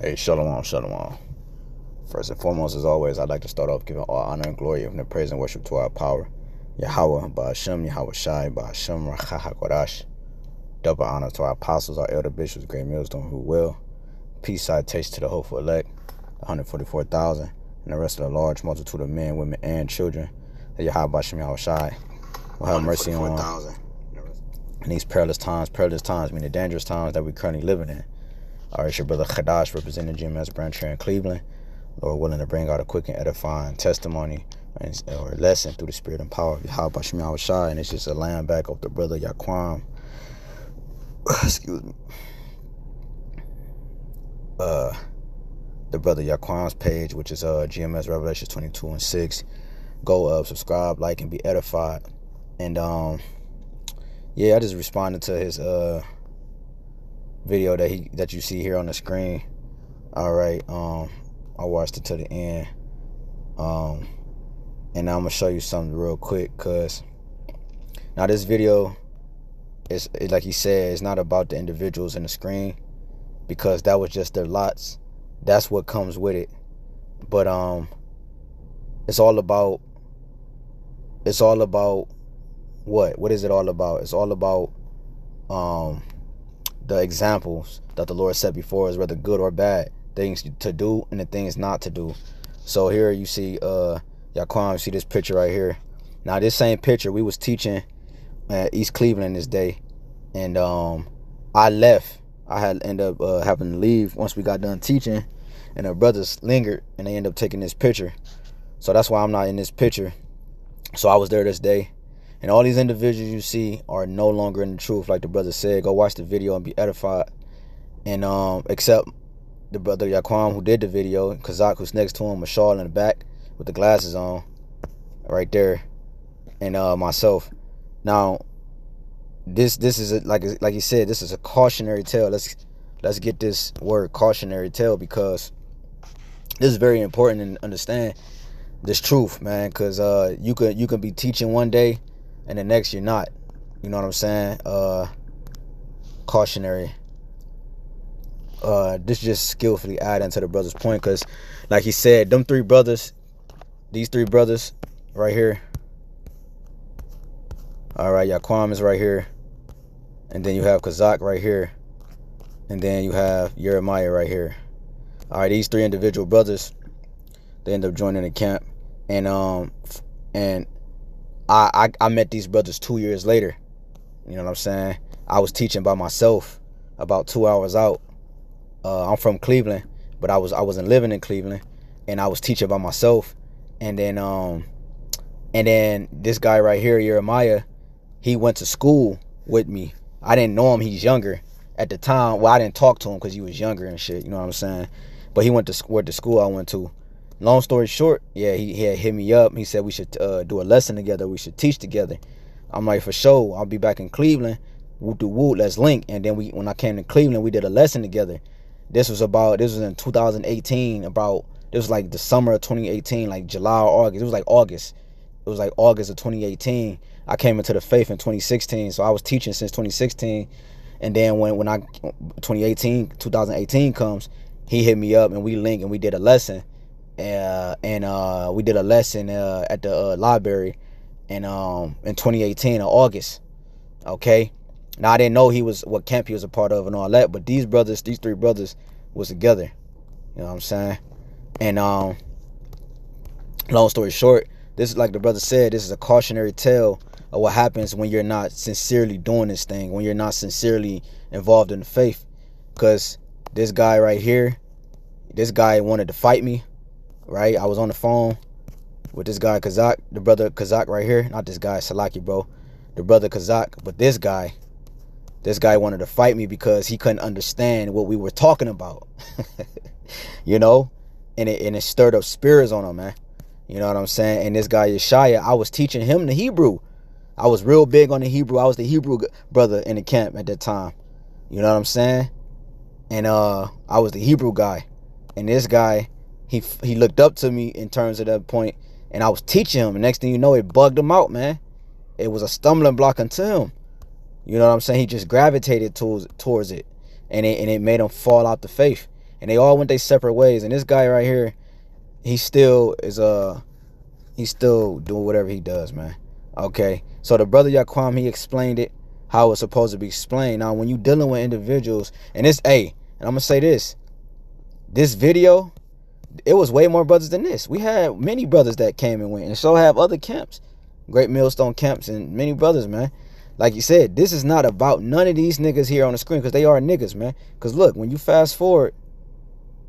Hey, shalom, shalom. First and foremost, as always, I'd like to start off giving all honor and glory and praise and worship to our power, Yahweh, Ba'ashem, Yahweh Shai, Ba'ashem, Rachaha Kodash. Double honor to our apostles, our elder bishops, great millstone who will. Peace citation to the hopeful elect, 144,000, and the rest of the large multitude of men, women, and children that Yahweh Ba'ashem, Yahweh Shai will have mercy on in these perilous times meaning the dangerous times that we're currently living in. All right, it's your brother Khadash representing GMS branch here in Cleveland. Lord willing to bring out a quick and edifying testimony or lesson through the spirit and power of Yahweh Ba'ashem Yahweh Shai. And it's just a laying back of the brother Yaquam. Excuse me. The brother Yaquam's page, which is GMS Revelations 22:6. Go subscribe, like, and be edified. And yeah, I just responded to his video that you see here on the screen. All right, I watched it to the end, and now I'm gonna show you something real quick, cause now this video is like he said, it's not about the individuals in the screen, because that was just their lots. That's what comes with it. But it's all about what is it all about? It's all about the examples that the Lord set before us, whether good or bad, things to do and the things not to do. So here you see Yaquam, you see this picture right here. Now this same picture, we was teaching at East Cleveland this day, and I left. I had ended up having to leave once we got done teaching, and the brothers lingered and they ended up taking this picture. So that's why I'm not in this picture. So I was there this day, and all these individuals you see are no longer in the truth. Like the brother said, go watch the video and be edified. And except the brother Yaquam who did the video, Kazak who's next to him, Mashal in the back with the glasses on, right there, and myself. Now, this is like he said, this is a cautionary tale. Let's get this word cautionary tale, because this is very important to understand this truth, man. Because you can be teaching one day and the next you're not. You know what I'm saying? Cautionary. This just skillfully add into the brother's point, because like he said, these three brothers right here. All right, Yaquam is right here, and then you have Kazak right here, and then you have Jeremiah right here. All right, these three individual brothers, they end up joining the camp, and I met these brothers 2 years later. You know what I'm saying? I was teaching by myself about 2 hours out. I'm from Cleveland, but I wasn't living in Cleveland, and I was teaching by myself. And then this guy right here, Jeremiah, he went to school with me. I didn't know him. He's younger at the time. Well, I didn't talk to him because he was younger and shit. You know what I'm saying? But he went to the school I went to. Long story short, yeah, he had hit me up. He said we should do a lesson together. We should teach together. I'm like, for sure. I'll be back in Cleveland. Woo do woo. Let's link. And then when I came to Cleveland, we did a lesson together. This was in 2018. This was like the summer of 2018, like July or August. It was like August. It was like August of 2018. I came into the faith in 2016, so I was teaching since 2016. And then when 2018 comes, he hit me up and we linked and we did a lesson. And we did a lesson at the library in 2018 in August. Okay. Now I didn't know what camp he was a part of and all that, but these three brothers was together. You know what I'm saying? And long story short, this is, like the brother said, this is a cautionary tale of what happens when you're not sincerely doing this thing, when you're not sincerely involved in the faith. Because this guy right here, this guy wanted to fight me, right? I was on the phone with this guy Kazak, the brother Kazak right here. Not this guy, Salaki, bro. The brother Kazak, but this guy wanted to fight me because he couldn't understand what we were talking about. You know? And it stirred up spirits on him, man. You know what I'm saying? And this guy Yeshaya, I was teaching him the Hebrew. I was real big on the Hebrew. I was the Hebrew brother in the camp at that time. You know what I'm saying? And I was the Hebrew guy. And this guy, he looked up to me in terms of that point, and I was teaching him. And next thing you know, it bugged him out, man. It was a stumbling block unto him. You know what I'm saying? He just gravitated towards it, and it made him fall out the faith. and they all went their separate ways. And this guy right here, he still doing whatever he does, man. Okay, so the brother Yaquam, he explained it how it's supposed to be explained. Now, when you dealing with individuals, and this, and I'm gonna say this video, it was way more brothers than this. We had many brothers that came and went, and so have other camps, Great Millstone camps, and many brothers, man. Like you said, this is not about none of these niggas here on the screen, because they are niggas, man. Because look, when you fast forward,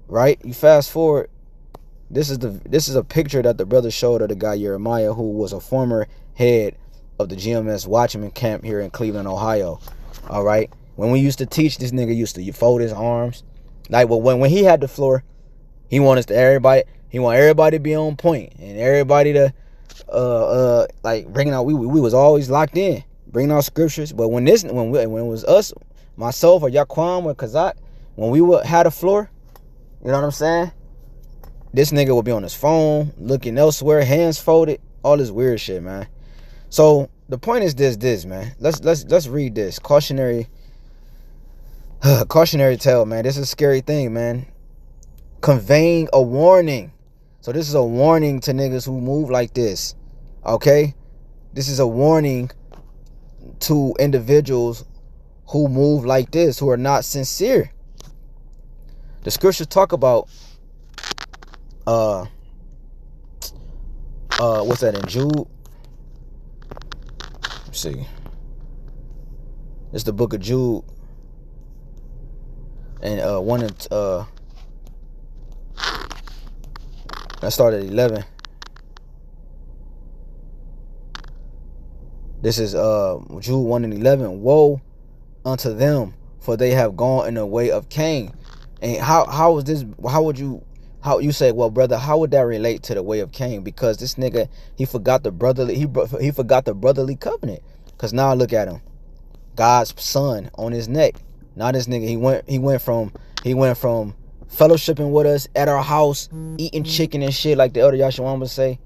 right? This is a picture that the brother showed of the guy Jeremiah, who was a former head of the GMS Watchman camp here in Cleveland, Ohio. All right. When we used to teach, this nigga used to fold his arms. Like, well, when he had the floor, he wanted everybody to be on point, and everybody to like bringing out. We was always locked in, bringing out scriptures. But when it was us, myself or Yaquam or Kazak, when we had a floor, you know what I'm saying? This nigga would be on his phone, looking elsewhere, hands folded, all this weird shit, man. So the point is this, man. Let's read this cautionary tale, man. This is a scary thing, man. Conveying a warning. So this is a warning to niggas who move like this. Okay? This is a warning to individuals who move like this, who are not sincere. The scriptures talk about what's that in Jude? Let's see. It's the book of Jude. And I started at 11. This is Jude 1 and 11. Woe unto them, for they have gone in the way of Cain. And how is this? How you say, well, brother, how would that relate to the way of Cain? Because this nigga, he forgot the brotherly covenant. Because now look at him, God's son on his neck. Now this nigga, he went from fellowshipping with us at our house, eating chicken and shit like the elder Yashawam would say,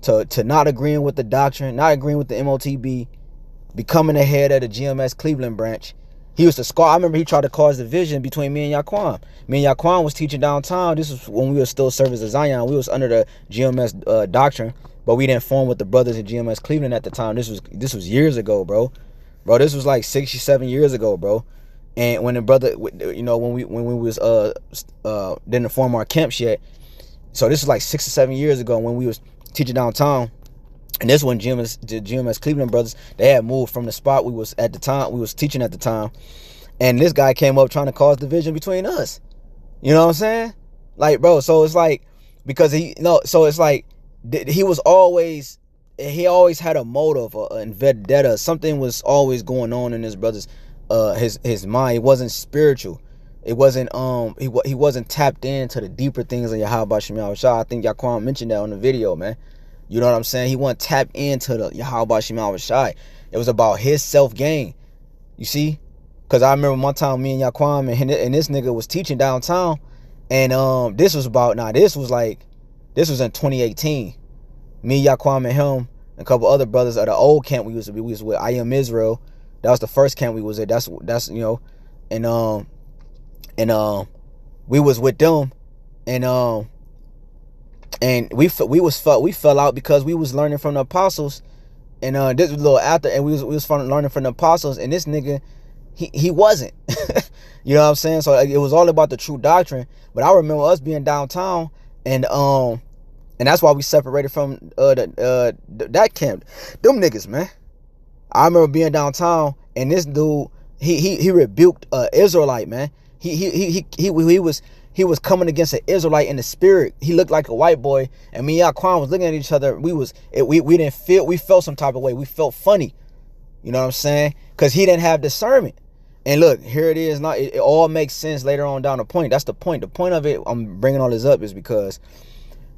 to not agreeing with the doctrine, not agreeing with the MOTB, becoming the head of the GMS Cleveland branch. He used to scar. I remember he tried to cause division between me and Yaquam. Me and Yaquam was teaching downtown. This was when we were still service of Zion. We was under the GMS doctrine, but we didn't form with the brothers in GMS Cleveland at the time. This was years ago, bro. This was like 6-7 years ago, bro. And when the brother, you know, when we was didn't form our camps yet. So this was like 6 or 7 years ago when we was teaching downtown. And this one, the GMS Cleveland brothers, they had moved from the spot we was teaching at the time. And this guy came up trying to cause division between us. You know what I'm saying? Like, bro, so it's like, because he always had a motive, a vendetta. Something was always going on in his brother's, his mind. It wasn't spiritual. It wasn't, he wasn't tapped into the deeper things of Yahweh Shema Shah. I think Yaquam mentioned that on the video, man. You know what I'm saying? He wasn't tapped into the Yahweh Shema Shai. It was about his self-gain. You see? Because I remember one time me and Yaquam and this nigga was teaching downtown. And this was in 2018. Me, Yaquam, and him, and a couple other brothers at the old camp we was with. I Am Israel. That was the first camp we was at. That's you know. And we was with them. And we fell out because we was learning from the apostles, and this was a little after, and we was learning from the apostles, and this nigga, he wasn't. You know what I'm saying? So it was all about the true doctrine. But I remember us being downtown, and that's why we separated from that camp. Them niggas, man. I remember being downtown, and this dude, he rebuked Israelite, man. He was coming against an Israelite in the spirit. He looked like a white boy, and me and Yaquam was looking at each other. We felt some type of way. We felt funny. You know what I'm saying? Because he didn't have discernment. And look, here it is. Now it all makes sense later on down the point. That's the point. The point of it, I'm bringing all this up, is because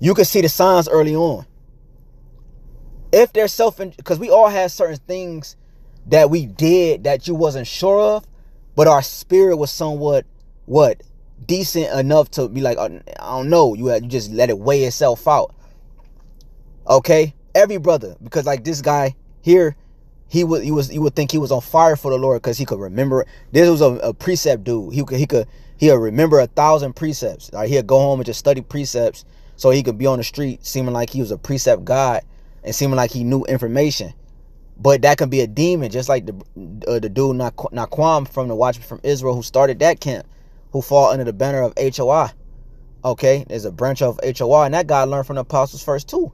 you can see the signs early on. If they're because we all had certain things that we did that you wasn't sure of, but our spirit was somewhat decent enough to be like, I don't know, you just let it weigh itself out. Okay, every brother, because like this guy here, you would think he was on fire for the Lord because he could remember. This was a precept dude. He He'll remember 1,000 precepts. Like, he'll go home and just study precepts so he could be on the street seeming like he was a precept god and seeming like he knew information. But that can be a demon, just like the dude Naquam from the Watchman from Israel who started that camp, who fall under the banner of HOI. Okay, there's a branch of HOI, and that guy learned from the apostles first too.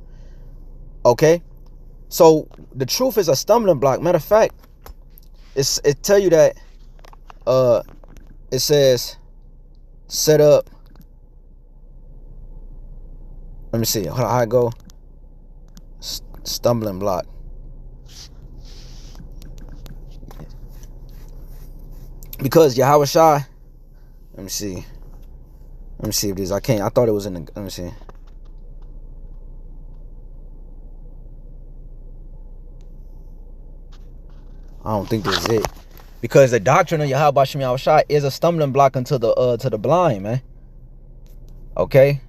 Okay, so the truth is a stumbling block. Matter of fact, it tell you that it says set up. Let me see how I go. Stumbling block. Because Yahweh Shai, let me see if this, I can't, I thought it was in the, let me see. I don't think this is it. Because the doctrine of Yahweh Shem Yahweh Shai is a stumbling block unto the blind, man. Okay?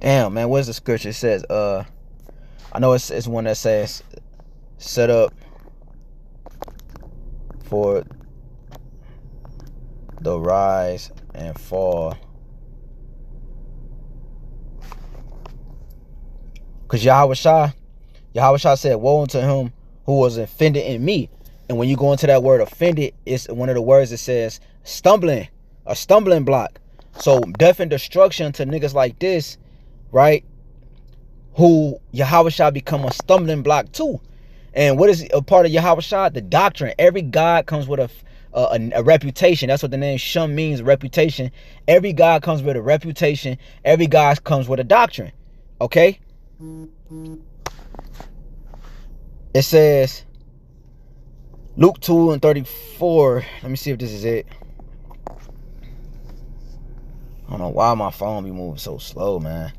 Damn, man, where's the scripture? It says, I know it's one that says, set up for the rise and fall. Because Yahweh Shai said, woe unto him who was offended in me. And when you go into that word offended, it's one of the words that says stumbling, a stumbling block. So death and destruction to niggas like this, right? Who Yahweh Shai become a stumbling block too. And what is a part of Yahweh Shai? The doctrine. Every God comes with a reputation. That's what the name Shem means, reputation. Every God comes with a reputation. Every God comes with a doctrine. Okay? It says, Luke 2:34. Let me see if this is it. I don't know why my phone be moving so slow, man.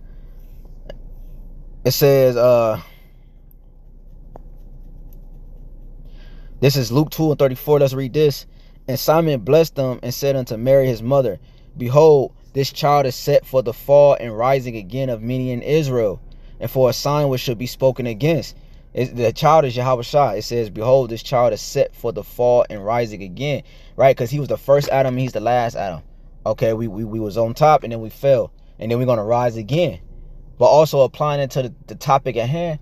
It says, this is Luke 2:34. Let's read this. And Simon blessed them and said unto Mary his mother, behold, this child is set for the fall and rising again of many in Israel, and for a sign which should be spoken against. The child is Yahweh Shai. It says, behold, this child is set for the fall and rising again. Right? Because he was the first Adam, he's the last Adam. Okay, we was on top and then we fell. And then we're going to rise again. But also applying it to the topic at hand.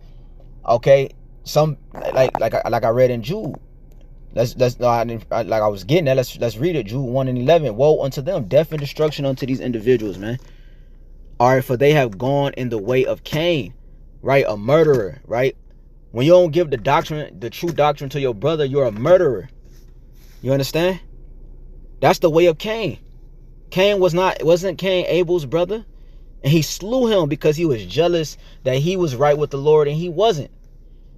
Okay, some like I read in Jude. Like I was getting that. Let's read it. Jude 1:11. Woe unto them, death and destruction unto these individuals, man. All right, for they have gone in the way of Cain, right? A murderer, right? When you don't give the doctrine, the true doctrine to your brother, you're a murderer. You understand? That's the way of Cain. Wasn't Cain Abel's brother? And he slew him because he was jealous that he was right with the Lord and he wasn't.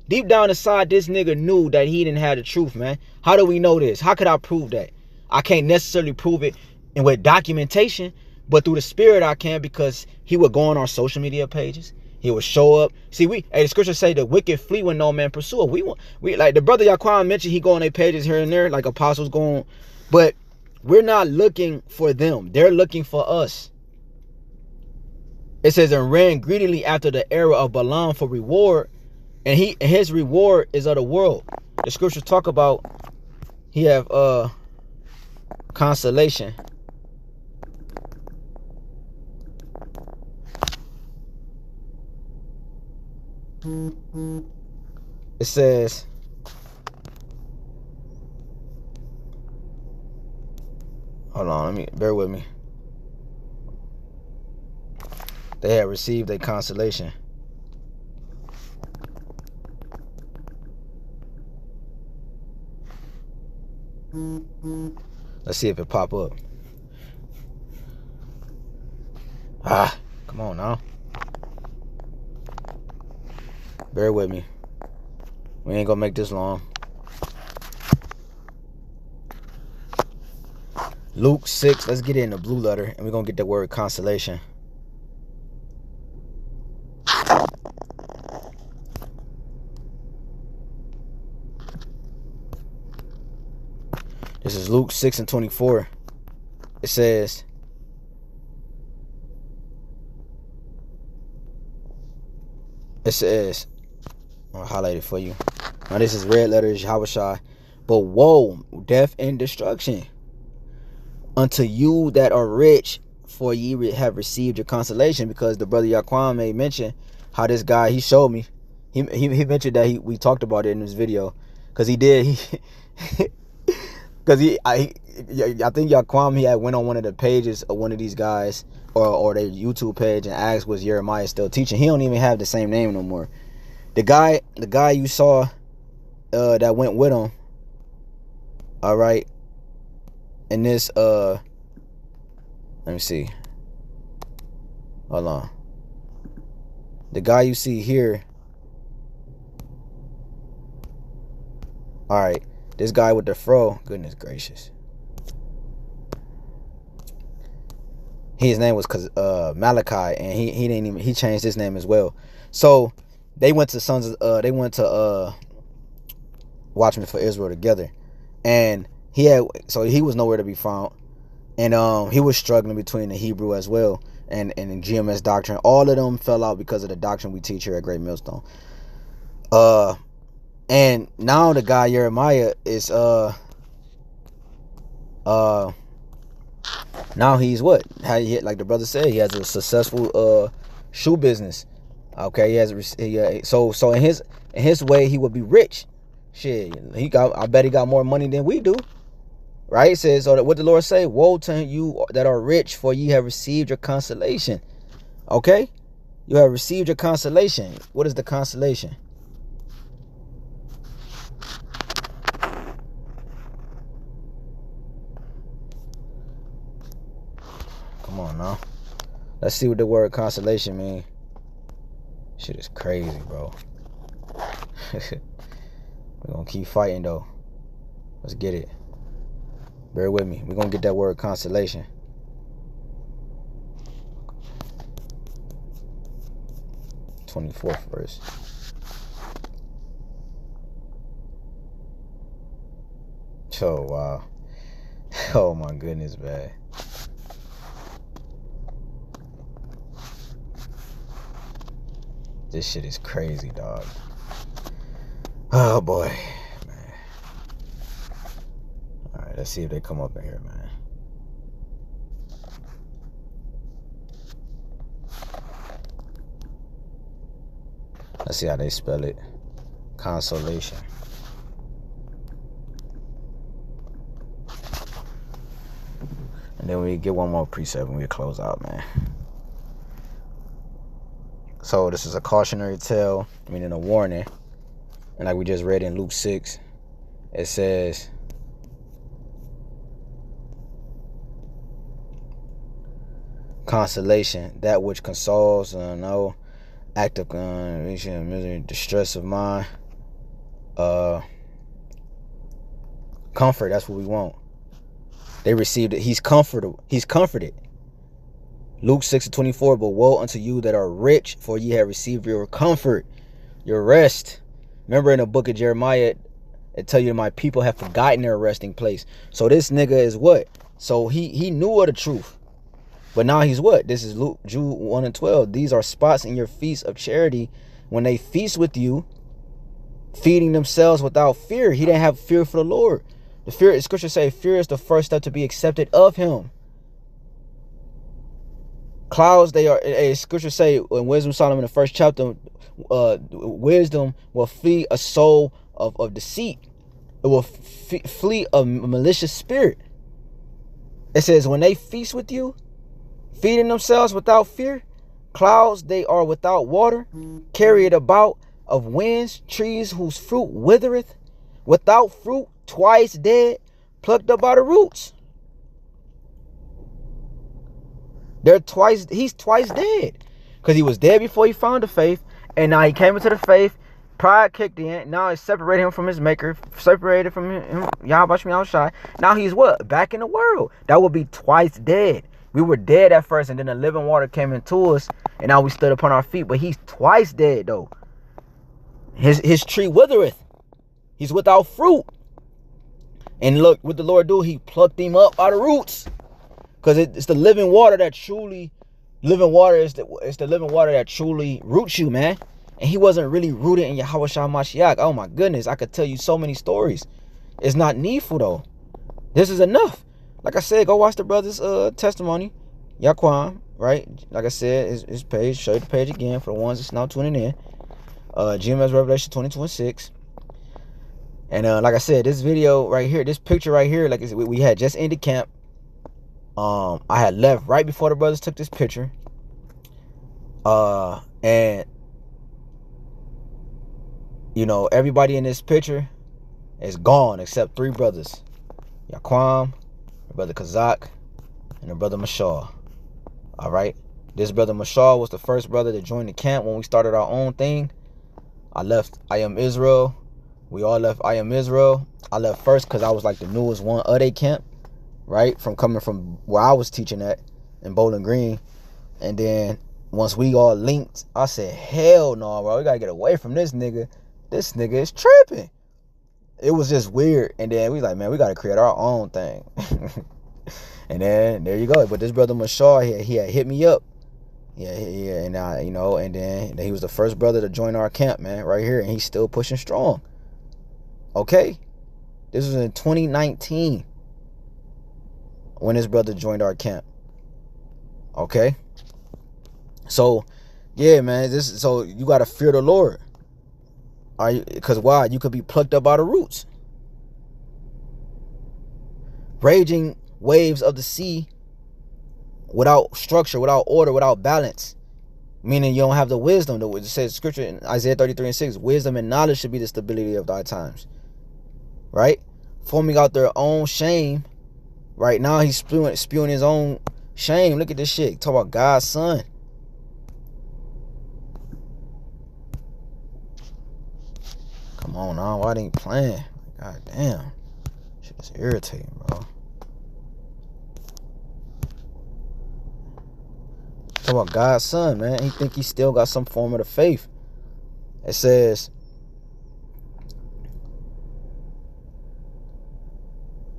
Deep down inside, this nigga knew that he didn't have the truth, man. How do we know this? How could I prove that? I can't necessarily prove it and with documentation, but through the spirit I can, because he would go on our social media pages. He would show up. See, the scriptures say the wicked flee when no man pursue. We like the brother Yaquan mentioned, he go on their pages here and there, like apostles go on. But we're not looking for them. They're looking for us. It says, and ran greedily after the error of Balaam for reward, and his reward is of the world. The scriptures talk about he have consolation. It says, hold on, bear with me. They have received a consolation. Let's see if it pop up. Come on now. Bear with me. We ain't gonna make this long. Luke 6. Let's get it in the blue letter, and we're gonna get the word consolation. This is Luke 6:24. It says, I'll highlight it for you. Now this is red letters, Yahushua. But woe, death and destruction unto you that are rich, for ye have received your consolation. Because the brother Yaquan made mention how this guy, he showed me. He mentioned that we talked about it in this video. Because he did. Because I think Yaquam, he had went on one of the pages of one of these guys or their YouTube page and asked, was Jeremiah still teaching? He don't even have the same name no more. The guy you saw that went with him, all right, and this let me see, hold on, the guy you see here, all right, this guy with the fro, goodness gracious, his name was Malachi, and he didn't even, he changed his name as well. So they went to Watchmen for Israel together, and he was nowhere to be found, and he was struggling between the Hebrew as well and the GMS doctrine. All of them fell out because of the doctrine we teach here at Great Millstone. And now the guy Jeremiah is now he's what? Like the brother said, he has a successful shoe business. Okay, so in his way, he would be rich. Shit, I bet he got more money than we do. Right? It says, so that what the Lord say, woe to you that are rich, for ye have received your consolation. Okay? You have received your consolation. What is the consolation? Come on now. Let's see what the word consolation means. Shit is crazy, bro. We're gonna keep fighting though. Let's get it. Bear with me. We're gonna get that word consolation. (24th verse). Oh wow. Oh my goodness, man. This shit is crazy, dog. Oh boy, man. All right, let's see if they come up in here, man. Let's see how they spell it. Consolation. And then we get one more precept and we close out, man. So this is a cautionary tale, meaning a warning. And like we just read in Luke 6, it says, consolation, that which consoles, no act of misery, distress of mind, comfort. That's what we want. They received it. He's comforted. Luke 6:24. But woe unto you that are rich, for ye have received your comfort, your rest. Remember in the book of Jeremiah, it tell you my people have forgotten their resting place. So this nigga is what? So he knew of the truth. But now he's what? This is Jude 1:12. These are spots in your feast of charity when they feast with you, feeding themselves without fear. He didn't have fear for the Lord. The fear, scripture say, fear is the first step to be accepted of him. Clouds, they are, scripture say in Wisdom Solomon, the first chapter, wisdom will flee a soul of deceit. It will flee a malicious spirit. It says when they feast with you, feeding themselves without fear, clouds, they are without water, carried about of winds, trees whose fruit withereth, without fruit, twice dead, plucked up by the roots. He's twice dead. Because he was dead before he found the faith. And now he came into the faith. Pride kicked in. Now it separated him from his maker. Separated from him. Yahweh. Now he's what? Back in the world. That would be twice dead. We were dead at first. And then the living water came into us. And now we stood upon our feet. But he's twice dead though. His tree withereth. He's without fruit. And look what the Lord do. He plucked him up by the roots. Because it's the living water that truly, it's the living water that truly roots you, man. and he wasn't really rooted in Yahweh Shah Mashiach. Oh my goodness, I could tell you so many stories. It's not needful though. This is enough. Like I said, go watch the brother's testimony, Yaquam, right? Like I said, his page, show you the page again for the ones that's now tuning in. GMS Revelation 2026. And like I said, this video right here, this picture right here, like I said, we had just ended camp. I had left right before the brothers took this picture. And you know, everybody in this picture is gone except 3 brothers. Yaquam, the brother Kazak, and the brother Mashal. Alright. This brother Mashal was the first brother to join the camp when we started our own thing. I left I Am Israel. We all left I Am Israel. I left first because I was like the newest one of their camp, right? From coming from where I was teaching at in Bowling Green. And then once we all linked, I said, hell no, bro. We gotta get away from this nigga. This nigga is tripping. It was just weird. And then we like, man, we gotta create our own thing. And then there you go. But this brother Mashal, he had hit me up. Yeah, and you know, and then he was the first brother to join our camp, man, right here, and he's still pushing strong. Okay, this was in 2019 when this brother joined our camp. Okay, so yeah, man, so you gotta fear the Lord. Are you? Because why? You could be plucked up by the roots. Raging waves of the sea. Without structure, without order, without balance. Meaning you don't have the wisdom. It says scripture in Isaiah 33:6. Wisdom and knowledge should be the stability of thy times. Right? Forming out their own shame. Right now he's spewing his own shame. Look at this shit. Talk about God's son. Come on now. Why they ain't playing? God damn. Shit is irritating, bro. Talk about God's son, man. He think he still got some form of the faith. It says,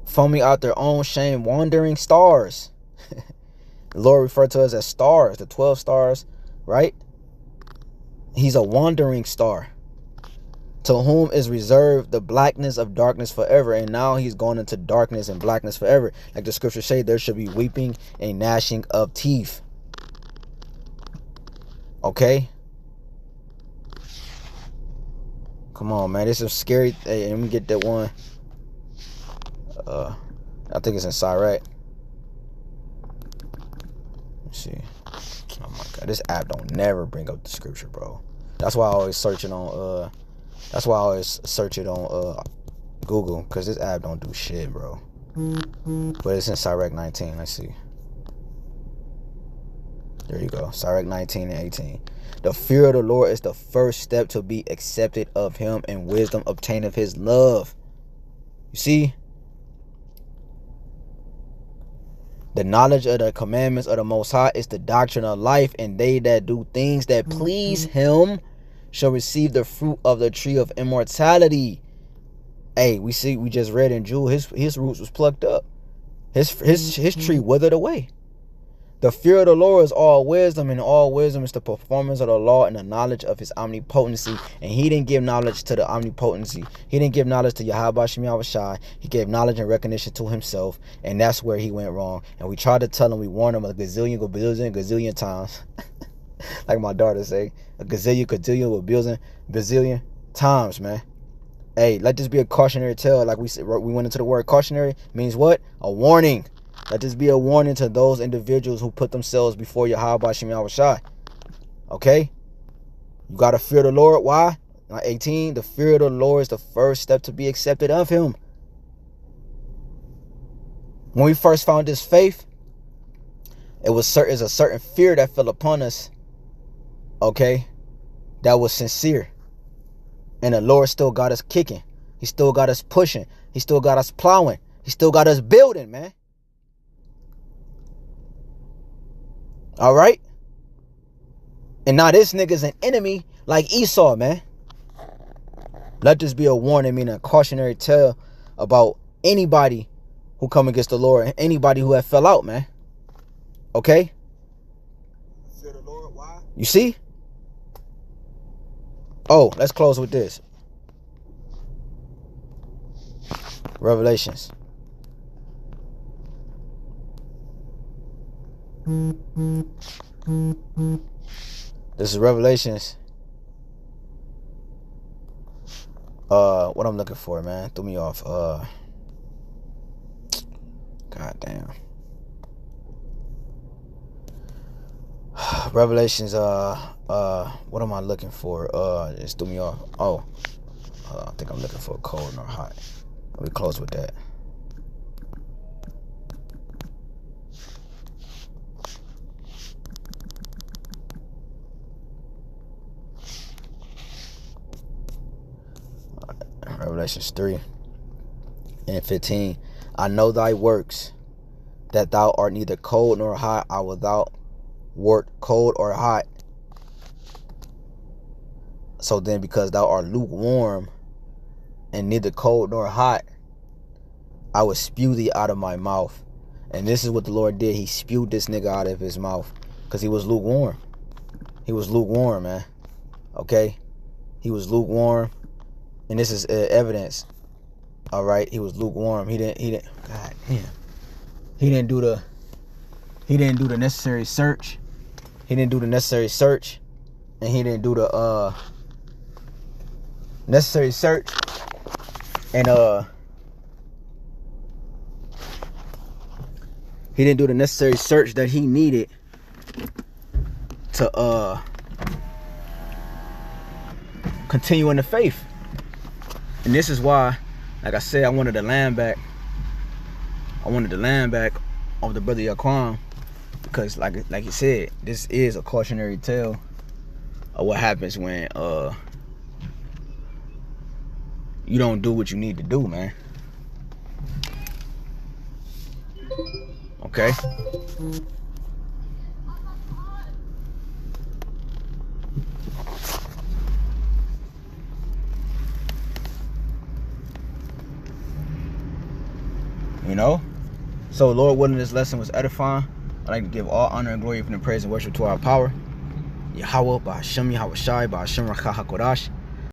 foaming out their own shame, wandering stars. The Lord referred to us as stars, the 12 stars, right? He's a wandering star, to whom is reserved the blackness of darkness forever. And now he's gone into darkness and blackness forever. Like the scriptures say, there should be weeping and gnashing of teeth. Okay, come on, man. This is scary. Hey, let me get that one. I think it's in Sirach. Let's see. Oh my God, this app don't never bring up the scripture, bro. That's why I always search it on. That's why I always search it on Google, because this app don't do shit, bro. But it's in Sirach 19. Let's see. There you go. Sirach 19 and 18. The fear of the Lord is the first step to be accepted of him, and wisdom obtained of his love. You see? The knowledge of the commandments of the Most High is the doctrine of life, and they that do things that please him shall receive the fruit of the tree of immortality. Hey, we just read in Jude, his roots was plucked up. His tree withered away. The fear of the Lord is all wisdom, and all wisdom is the performance of the law and the knowledge of his omnipotency. And he didn't give knowledge to the omnipotency. He didn't give knowledge to Yahweh Shem Yahweh Shai. He gave knowledge and recognition to himself, and that's where he went wrong. And we tried to tell him, we warned him a gazillion times. Like my daughter say, a bazillion times, man. Hey, let this be a cautionary tale. Like we went into the word cautionary, means what? A warning. Let this be a warning to those individuals who put themselves before Yahweh Shem Yahweh Shai. Okay? You got to fear the Lord. Why? 18, the fear of the Lord is the first step to be accepted of him. When we first found this faith, it's a certain fear that fell upon us. Okay? That was sincere. And the Lord still got us kicking. He still got us pushing. He still got us plowing. He still got us building, man. All right? And now this nigga's an enemy like Esau, man. Let this be a warning, meaning a cautionary tale about anybody who come against the Lord and anybody who have fell out, man. Okay? Fear the Lord, why? You see? Oh, let's close with this. Revelations. This is Revelations. What I'm looking for, man. Threw me off. God damn. Revelations, what am I looking for? Just threw me off. Oh, I think I'm looking for cold nor hot. We close with that. Revelations 3 and 15. I know thy works, that thou art neither cold nor hot. I will thou wert cold or hot. So then, because thou art lukewarm and neither cold nor hot, I will spew thee out of my mouth. And this is what the Lord did. He spewed this nigga out of his mouth because he was lukewarm. He was lukewarm, man. Okay? He was lukewarm. And this is evidence. All right? He was lukewarm. He didn't, God damn. He didn't do the necessary search. He didn't do the necessary search. And he didn't do the necessary search. And he didn't do the necessary search that he needed to continue in the faith. And this is why, like I said, I wanted the land back. I wanted the land back of the brother Yaquan, because like you said, this is a cautionary tale of what happens when you don't do what you need to do, man. Okay? You know? So, Lord willing, this lesson was edifying. I'd like to give all honor and glory, even the praise and worship to our power. Yahweh, Ba'ashem, Yahweh Shai, Ba'ashem Rakha HaKodash.